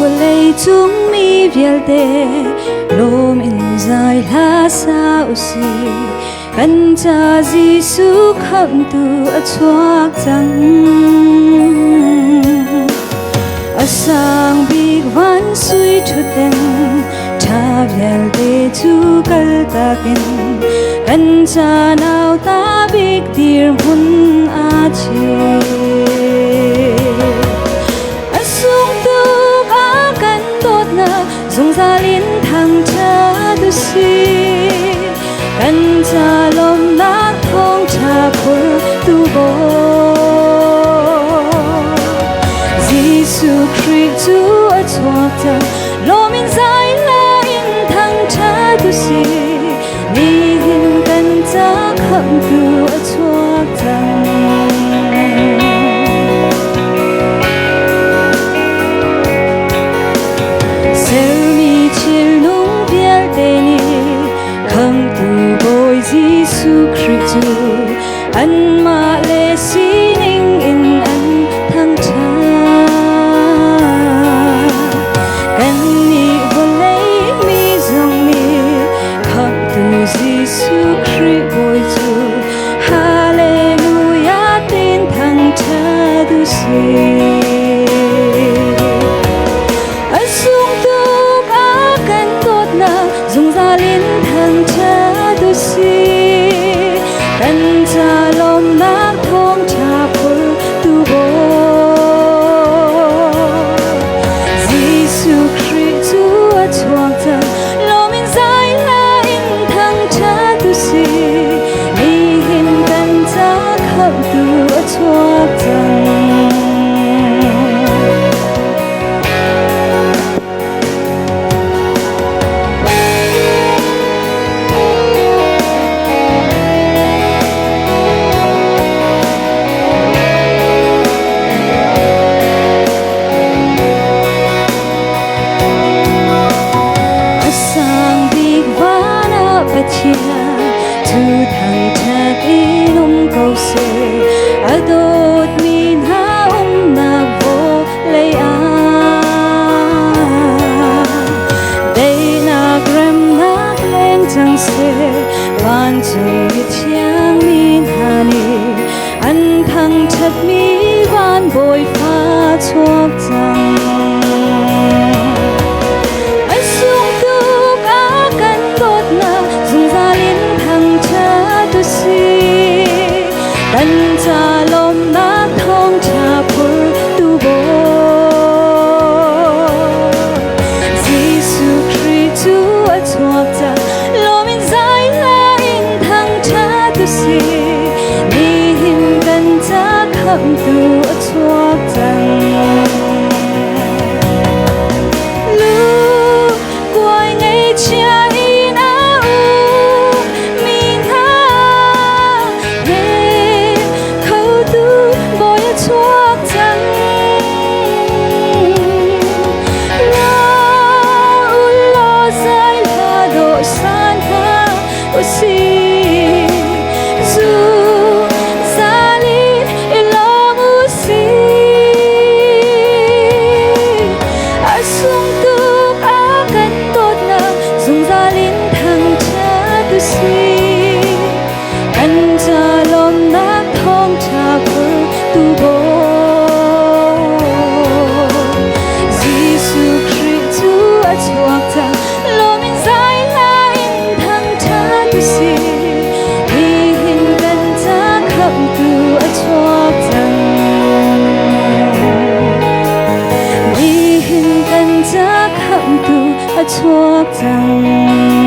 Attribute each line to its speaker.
Speaker 1: lấy chúng mi vial de lom in zai la sa usi kan cha Giêsu kham tu a chuak chang asang big van sui thuten tha vial de chu kal takin kan cha nau ta big tir hun a chi zong za lin thang cha du si kan cha lom na thong cha phur tu bo Giêsu Christ chu a chuak cha lom in zai la in thang cha du si ni hin kan cha kham tu a chuak cha Giêsu Christ an ma le sining in an thang cha kan ni volei mi zong ni kham tu Giêsu Christ boy chu hallelujah tin thang cha du si asung tu ka kan dot na zong za lin thang cha du si kan cha lom na thong cha phur tu bo Giêsu Christ chu a chuak cha lom in zai la in thang cha tu si ni hin kan cha kham tu a chuak cha tu thang thak in câu se adot min ha na vo lei a dei na gram na leng chang se van chung mi chiang min hani an thang that mi van boy pha chuak chang kan cha lom na thong cha phur tu bo Giêsu Christ chu a chuak cha lom in zai la in thang cha tu si ni hin kan cha kham tu a chuak chang lu quay ngay cha chuak chang